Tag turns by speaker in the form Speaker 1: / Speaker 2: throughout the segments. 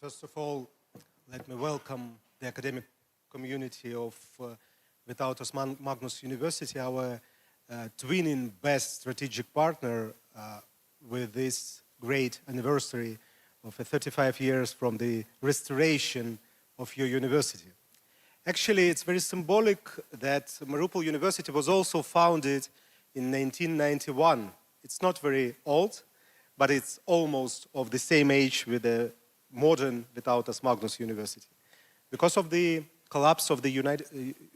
Speaker 1: First of all, let me welcome the academic community of Vytautas Magnus University, our twinning best strategic partner with this great anniversary of 35 years from the restoration of your university. Actually, it's very symbolic that Mariupol University was also founded in 1991. It's not very old, but it's almost of the same age with the modern Vytautas Magnus University. Because of the collapse of the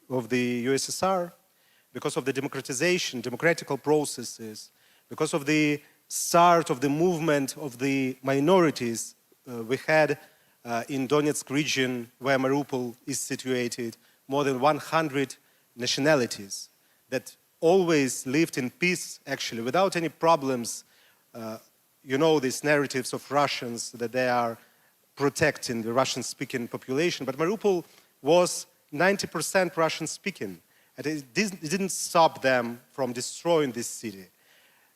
Speaker 1: USSR, because of the democratical processes, because of the start of the movement of the minorities we had in Donetsk region, where Mariupol is situated, more than 100 nationalities that always lived in peace, actually, without any problems. You know these narratives of Russians that they are protecting the Russian-speaking population, but Mariupol was 90% Russian-speaking, and it didn't stop them from destroying this city.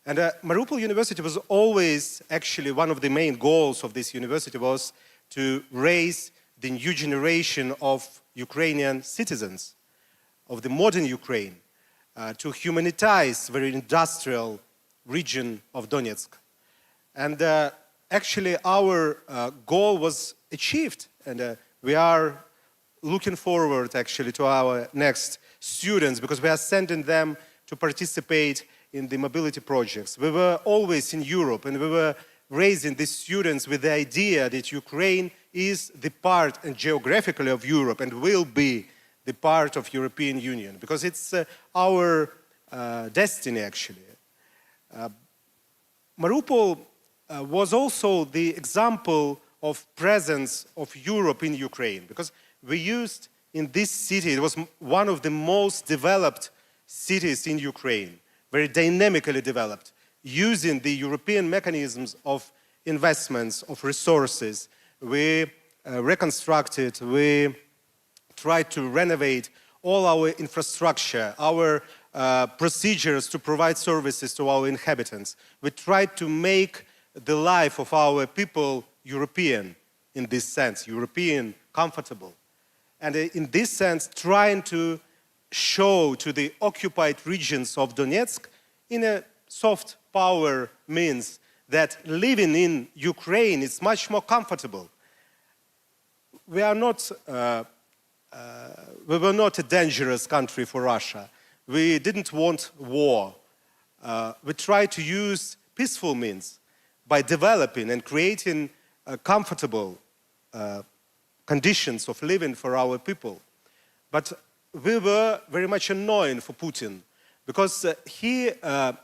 Speaker 1: And Mariupol University was always, actually, one of the main goals of this university was to raise the new generation of Ukrainian citizens, of the modern Ukraine, to humanitize very industrial region of Donetsk. And actually, our goal was achieved, and we are looking forward, actually, to our next students, because we are sending them to participate in the mobility projects. We were always in Europe, and we were raising these students with the idea that Ukraine is the part, and geographically, of Europe, and will be the part of European Union, because it's our destiny, actually. Mariupol was also the example of presence of Europe in Ukraine, because we used in this city, it was one of the most developed cities in Ukraine, very dynamically developed, using the European mechanisms of investments, of resources. We reconstructed, we tried to renovate all our infrastructure, our procedures to provide services to our inhabitants. We tried to make the life of our people European in this sense, European, comfortable. And in this sense, trying to show to the occupied regions of Donetsk in a soft power means that living in Ukraine is much more comfortable. We were not a dangerous country for Russia. We didn't want war. We tried to use peaceful means by developing and creating comfortable conditions of living for our people. But we were very much annoying for Putin, because he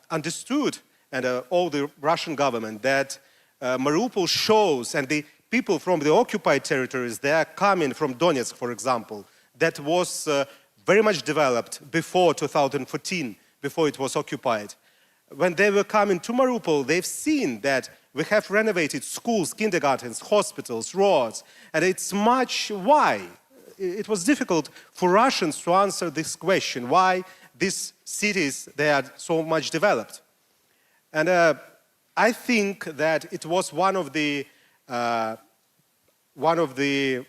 Speaker 1: understood, and all the Russian government, that Mariupol shows, and the people from the occupied territories, they are coming from Donetsk, for example, that was very much developed before 2014, before it was occupied. When they were coming to Mariupol, they've seen that we have renovated schools, kindergartens, hospitals, roads, and it's much why. It was difficult for Russians to answer this question, why these cities, they are so much developed. And I think that it was one of the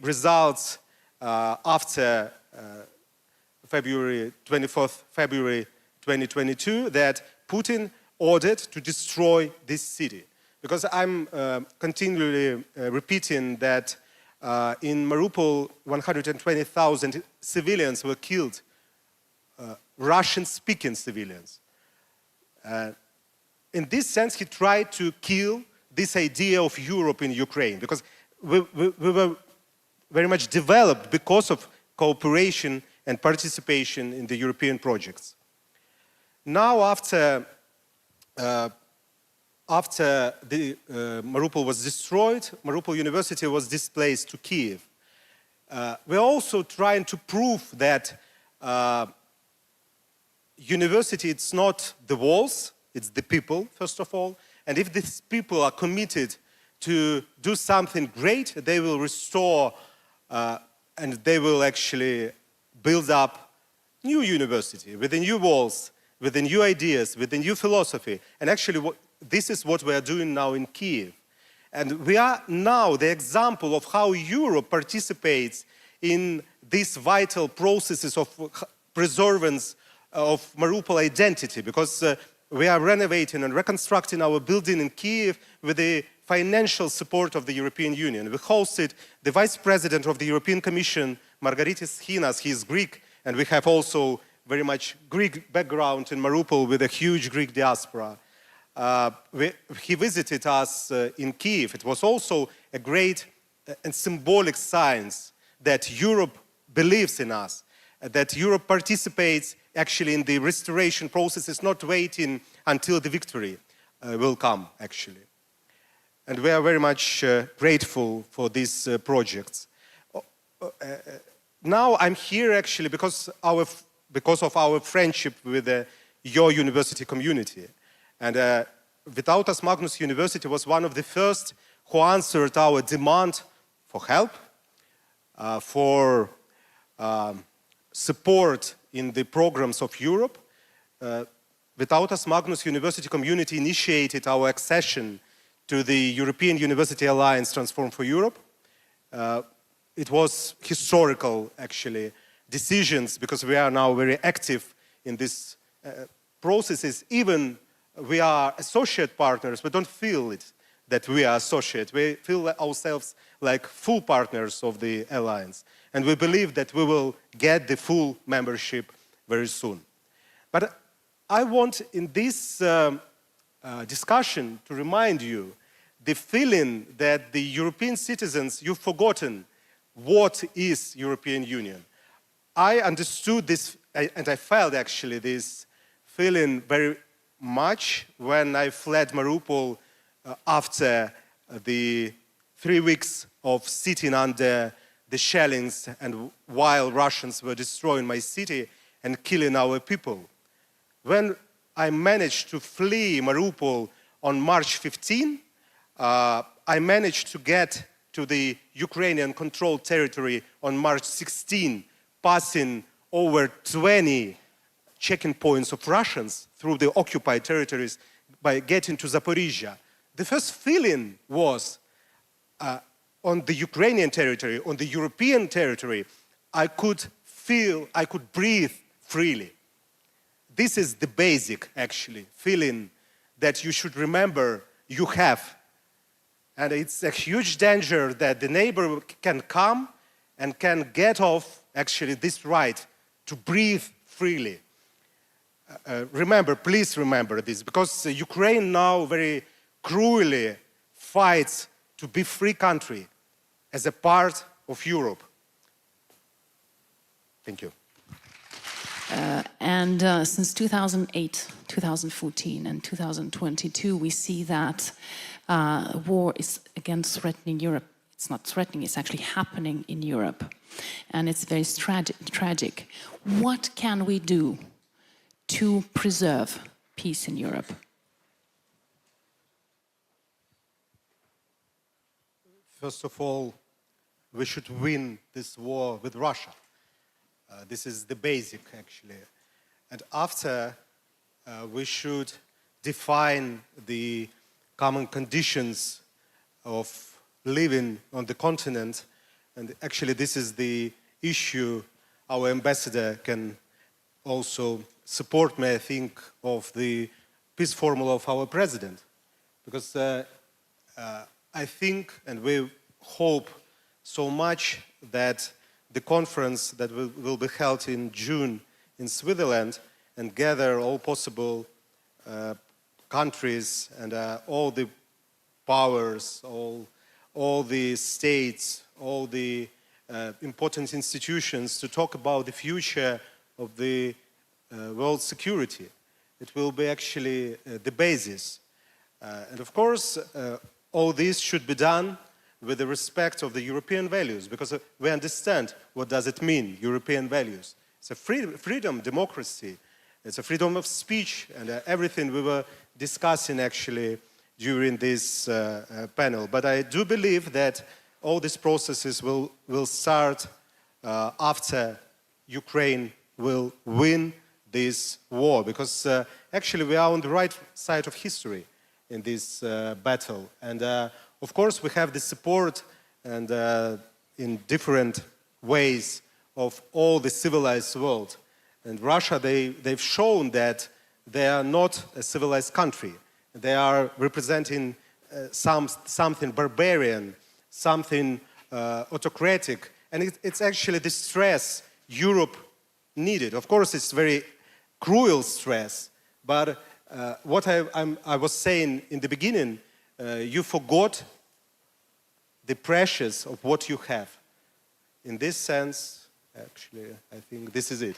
Speaker 1: results after February 24th, February 2022, that Putin ordered to destroy this city. Because I'm continually repeating that in Mariupol, 120,000 civilians were killed, Russian-speaking civilians. In this sense, he tried to kill this idea of Europe in Ukraine, because we were very much developed because of cooperation and participation in the European projects. Now, after Mariupol was destroyed, Mariupol University was displaced to Kiev. We're also trying to prove that university, it's not the walls, it's the people, first of all. And if these people are committed to do something great, they will restore and they will actually build up new university with the new walls, with the new ideas, with the new philosophy. And actually, this is what we are doing now in Kiev. And we are now the example of how Europe participates in these vital processes of preservance of Mariupol identity, because we are renovating and reconstructing our building in Kiev with the financial support of the European Union. We hosted the Vice President of the European Commission, Margaritis Chinas. He is Greek, and we have also very much Greek background in Mariupol with a huge Greek diaspora. He visited us in Kiev. It was also a great and symbolic sign that Europe believes in us, that Europe participates actually in the restoration processes, not waiting until the victory will come, actually. And we are very much grateful for these projects. Now I'm here actually because of our friendship with your university community. And Vytautas Magnus University was one of the first who answered our demand for help, for support in the programs of Europe. Vytautas Magnus University community initiated our accession to the European University Alliance Transform for Europe. It was historical, actually, decisions, because we are now very active in these processes. Even we are associate partners, we don't feel it that we are associate. We feel ourselves like full partners of the alliance. And we believe that we will get the full membership very soon. But I want in this discussion to remind you the feeling that the European citizens, you've forgotten what is European Union. I understood this, and I felt actually this feeling very much when I fled Mariupol after the 3 weeks of sitting under the shellings and while Russians were destroying my city and killing our people. When I managed to flee Mariupol on March 15, I managed to get to the Ukrainian-controlled territory on March 16, passing over 20 checking points of Russians through the occupied territories by getting to Zaporizhia. The first feeling was on the Ukrainian territory, on the European territory, I could breathe freely. This is the basic, actually, feeling that you should remember you have. And it's a huge danger that the neighbor can come and can get off, actually, this right to breathe freely. Please remember this, because Ukraine now very cruelly fights to be a free country as a part of Europe. Thank you.
Speaker 2: Since 2008, 2014, and 2022, we see that war is again threatening Europe. It's not threatening, it's actually happening in Europe. And it's very tragic. What can we do to preserve peace in Europe?
Speaker 1: First of all, we should win this war with Russia. This is the basic, actually. And after, we should define the common conditions of living on the continent. And actually, this is the issue our ambassador can also support me, I think, of the peace formula of our president. Because I think, and we hope so much that the conference that will be held in June in Switzerland and gather all possible countries and all the powers, all the states, all the important institutions to talk about the future of the world security. It will be actually the basis. And of course, all this should be done with the respect of the European values, because we understand what does it mean, European values. It's a freedom, democracy, it's a freedom of speech, and everything we were discussing actually during this panel. But I do believe that all these processes will start after Ukraine will win this war, because actually we are on the right side of history in this battle. And Of course, we have the support and in different ways of all the civilized world. And Russia, they've shown that they are not a civilized country. They are representing something barbarian, something autocratic. And it's actually the stress Europe needed. Of course, it's very cruel stress. But what I was saying in the beginning, you forgot the precious of what you have. In this sense, actually, I think this is it.